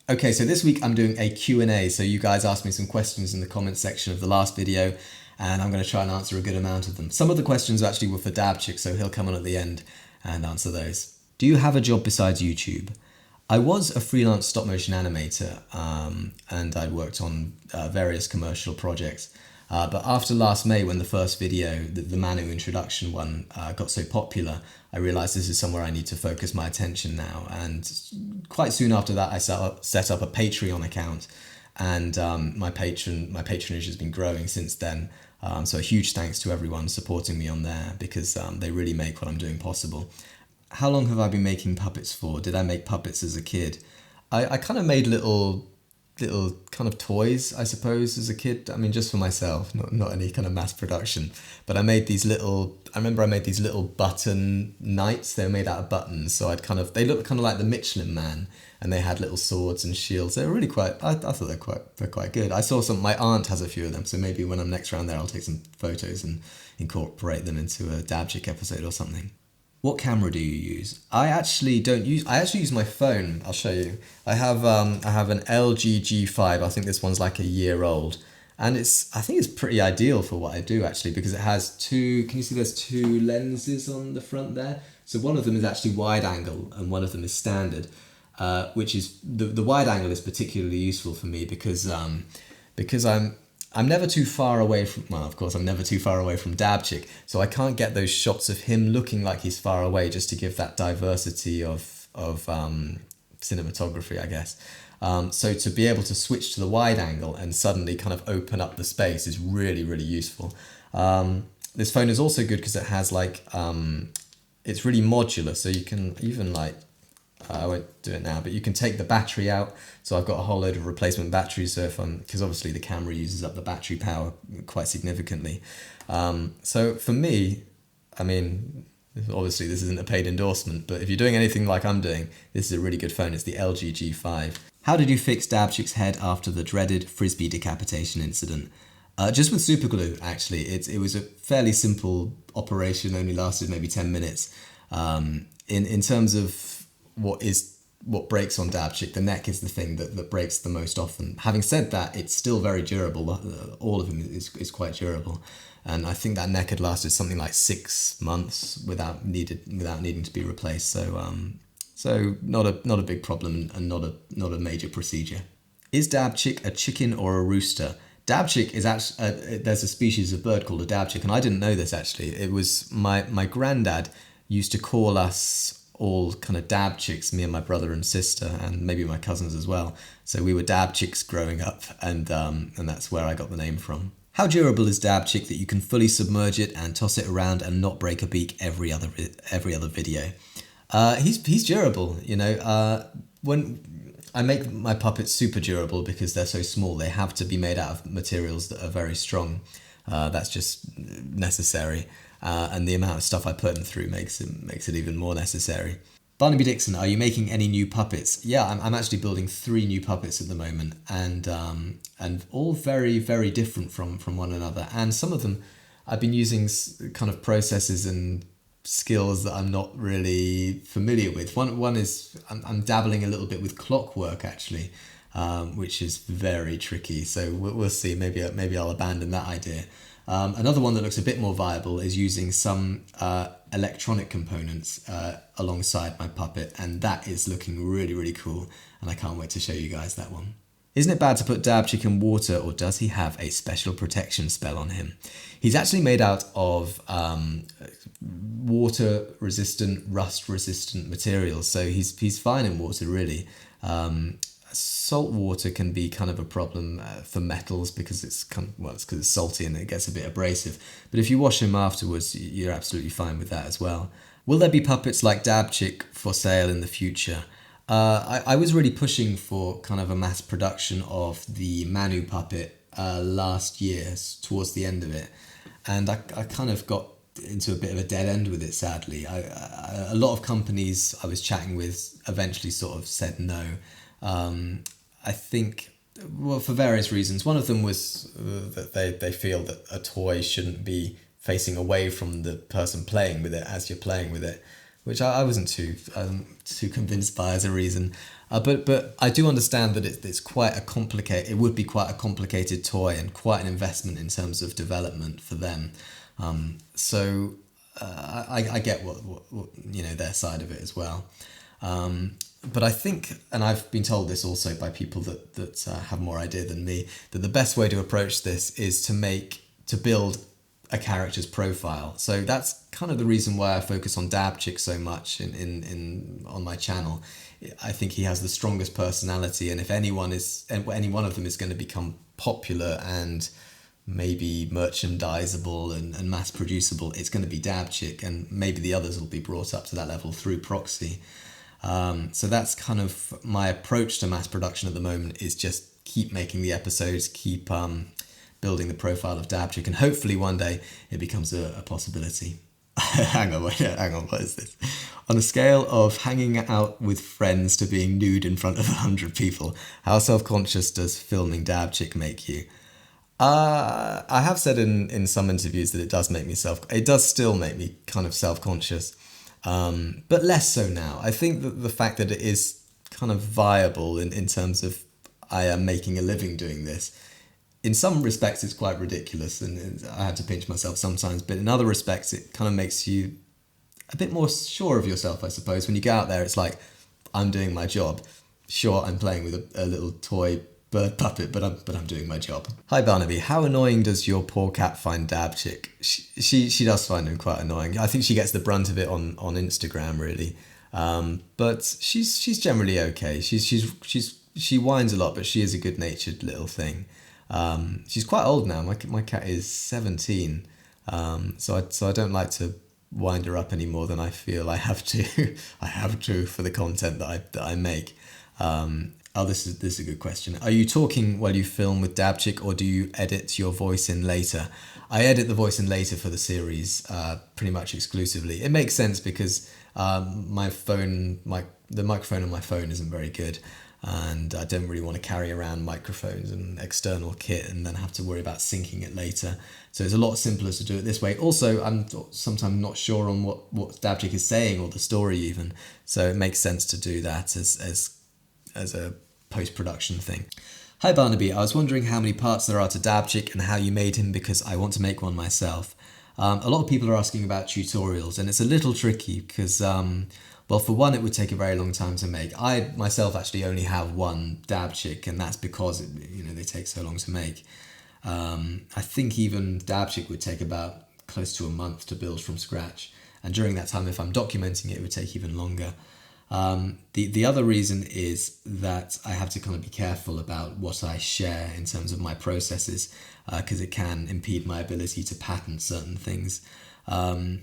Okay, so this week I'm doing a Q&A. So you guys asked me some questions in the comments section of the last video, and I'm going to try and answer a good amount of them. Some of the questions actually were for DABCHICK, so he'll come on at the end and answer those. Do you have a job besides YouTube? I was a freelance stop motion animator, and I'd worked on various commercial projects. But after last May, when the first video, the Manu introduction one, got so popular, I realised this is somewhere I need to focus my attention now. And quite soon after that, I set up a Patreon account, and my patronage has been growing since then. So a huge thanks to everyone supporting me on there, because they really make what I'm doing possible. How long have I been making puppets for? Did I make puppets as a kid? I kind of made little kind of toys, I suppose, as a kid. I mean, just for myself, not any kind of mass production. But I made these little, I remember I made these little button knights. They were made out of buttons. So they looked kind of like the Michelin Man, and they had little swords and shields. They were really I thought they're quite good. I saw my aunt has a few of them. So maybe when I'm next around there, I'll take some photos and incorporate them into a DABCHICK episode or something. What camera do you use? I actually use my phone. I'll show you. I have an LG G5. I think this one's like a year old. And I think it's pretty ideal for what I do actually, because it has can you see there's two lenses on the front there? So one of them is actually wide angle and one of them is standard, which is, the wide angle is particularly useful for me because I'm never too far away from, well, of course, I'm never too far away from DABCHICK, so I can't get those shots of him looking like he's far away, just to give that diversity of cinematography, I guess. So to be able to switch to the wide angle and suddenly kind of open up the space is really, really useful. This phone is also good because it has it's really modular, so you can even I won't do it now, but you can take the battery out. So I've got a whole load of replacement batteries. So because obviously the camera uses up the battery power quite significantly. So for me, I mean, obviously this isn't a paid endorsement, but if you're doing anything like I'm doing, this is a really good phone. It's the LG G5. How did you fix DABCHICK's head after the dreaded frisbee decapitation incident? Just with super glue, actually. It was a fairly simple operation, only lasted maybe 10 minutes. In terms of what breaks on DABCHICK, the neck is the thing that breaks the most often. Having said that, it's still very durable. All of them is quite durable, and I think that neck had lasted something like 6 months without needing to be replaced. So not a big problem and not a major procedure. Is DABCHICK a chicken or a rooster? DABCHICK is actually there's a species of bird called a DABCHICK, and I didn't know this actually. It was my granddad used to call us all kind of DABCHICKs, me and my brother and sister, and maybe my cousins as well. So we were DABCHICKs growing up, and that's where I got the name from. How durable is DABCHICK that you can fully submerge it and toss it around and not break a beak every other video? He's durable, you know. When I make my puppets super durable because they're so small, they have to be made out of materials that are very strong. That's just necessary. And the amount of stuff I put them through makes it even more necessary. Barnaby Dixon, are you making any new puppets? Yeah, I'm actually building 3 new puppets at the moment, and all very, very different from one another. And some of them, I've been using kind of processes and skills that I'm not really familiar with. One is I'm dabbling a little bit with clockwork actually, which is very tricky. So we'll see. Maybe I'll abandon that idea. Another one that looks a bit more viable is using some electronic components alongside my puppet, and that is looking really, really cool, and I can't wait to show you guys that one. Isn't it bad to put DABCHICK in water, or does he have a special protection spell on him? He's actually made out of water-resistant, rust-resistant materials, so he's fine in water, really. Salt water can be kind of a problem for metals because it's because it's salty and it gets a bit abrasive. But if you wash them afterwards, you're absolutely fine with that as well. Will there be puppets like DABCHICK for sale in the future? I was really pushing for kind of a mass production of the Manu puppet last year, towards the end of it, and I kind of got into a bit of a dead end with it, sadly. A lot of companies I was chatting with eventually sort of said no. I think, well, for various reasons. One of them was that they feel that a toy shouldn't be facing away from the person playing with it as you're playing with it, which I wasn't too convinced by as a reason. But I do understand that it's quite a complicated. It would be quite a complicated toy and quite an investment in terms of development for them. So I get what their side of it as well. But I think, and I've been told this also by people that have more idea than me, that the best way to approach this is to build a character's profile. So that's kind of the reason why I focus on DABCHICK so much on my channel. I think he has the strongest personality, and if any one of them is going to become popular and maybe merchandisable and mass producible, it's going to be DABCHICK, and maybe the others will be brought up to that level through proxy. So that's kind of my approach to mass production at the moment, is just keep making the episodes, keep building the profile of DABCHICK, and hopefully one day it becomes a possibility. hang on, what is this? On a scale of hanging out with friends to being nude in front of 100 people, how self-conscious does filming DABCHICK make you? I have said in some interviews that it does still make me kind of self-conscious, but less so now. I think that the fact that it is kind of viable in terms of I am making a living doing this, in some respects it's quite ridiculous and I have to pinch myself sometimes, but in other respects it kind of makes you a bit more sure of yourself, I suppose. When you go out there, it's like, I'm doing my job. Sure, I'm playing with a little toy bird puppet, but I'm doing my job. Hi Barnaby, how annoying does your poor cat find DABCHICK? She does find him quite annoying. I think she gets the brunt of it on Instagram, really. But she's generally okay. She whines a lot, but she is a good-natured little thing. She's quite old now. My cat is 17, so I don't like to wind her up any more than I feel I have to. I have to for the content that I make. This is a good question. Are you talking while you film with DABCHICK, or do you edit your voice in later? I edit the voice in later for the series, pretty much exclusively. It makes sense because the microphone on my phone isn't very good, and I don't really want to carry around microphones and external kit and then have to worry about syncing it later. So it's a lot simpler to do it this way. Also, I'm sometimes not sure on what DABCHICK is saying or the story even, so it makes sense to do that as a post-production thing. Hi Barnaby, I was wondering how many parts there are to DABCHICK and how you made him, because I want to make one myself. A lot of people are asking about tutorials, and it's a little tricky because, well, for one, it would take a very long time to make. I myself actually only have one DABCHICK, and that's because they take so long to make. I think even DABCHICK would take about close to a month to build from scratch, and during that time, if I'm documenting it, it would take even longer. The other reason is that I have to kind of be careful about what I share in terms of my processes, because it can impede my ability to patent certain things. I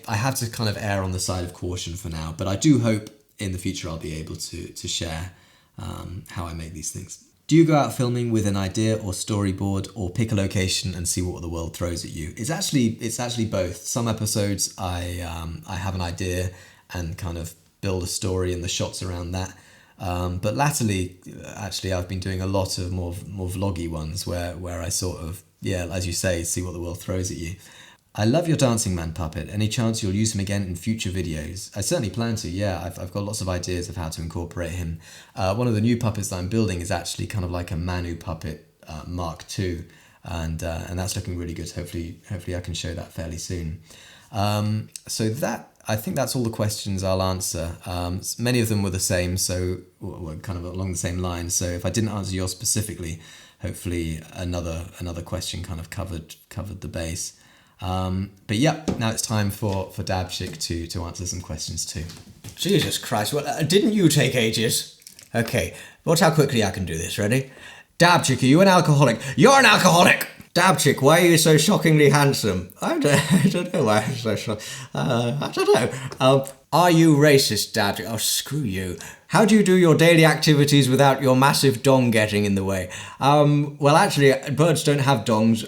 have to kind of err on the side of caution for now, but I do hope in the future I'll be able to share how I make these things. Do you go out filming with an idea or storyboard, or pick a location and see what the world throws at you? It's actually both. Some episodes I have an idea and kind of build a story and the shots around that. But latterly, actually, I've been doing a lot of more vloggy ones where I sort of, as you say, see what the world throws at you. I love your Dancing Man puppet. Any chance you'll use him again in future videos? I certainly plan to, I've got lots of ideas of how to incorporate him. One of the new puppets that I'm building is actually kind of like a Manu puppet Mark II, and that's looking really good. Hopefully I can show that fairly soon. I think that's all the questions I'll answer. Many of them were the same, so were kind of along the same lines. So if I didn't answer yours specifically, hopefully another question kind of covered the base. But now it's time for DABCHICK to answer some questions too. Jesus Christ, well, didn't you take ages? Okay, watch how quickly I can do this, ready? DABCHICK, are you an alcoholic? You're an alcoholic! DABCHICK, why are you so shockingly handsome? I don't know why I'm so shocked. I don't know. Are you racist, DABCHICK? Oh, screw you. How do you do your daily activities without your massive dong getting in the way? Well, actually, birds don't have dongs.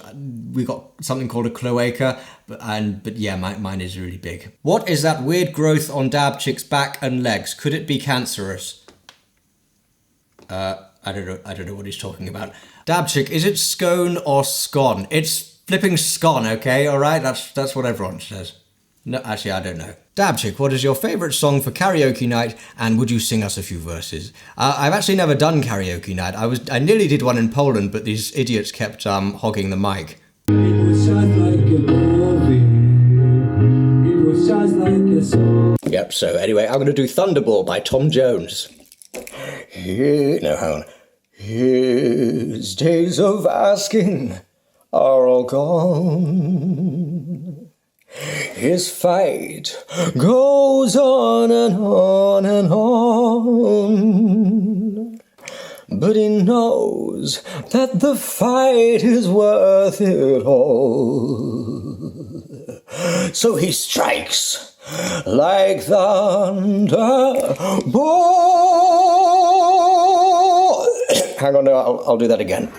We've got something called a cloaca, but mine is really big. What is that weird growth on DABCHICK's back and legs? Could it be cancerous? I don't know what he's talking about. DABCHICK, is it scone or scone? It's flipping scone, okay? All right, that's what everyone says. No, actually, I don't know. Dabchick, what is your favourite song for karaoke night, and would you sing us a few verses? I've actually never done karaoke night. I nearly did one in Poland, but these idiots kept hogging the mic. It was just like a movie. It was just like a song. Yep, so anyway, I'm going to do Thunderball by Tom Jones. No, hang on. His days of asking are all gone. His fight goes on and on and on. But he knows that the fight is worth it all. So he strikes like Thunderball. Hang on, no, I'll do that again.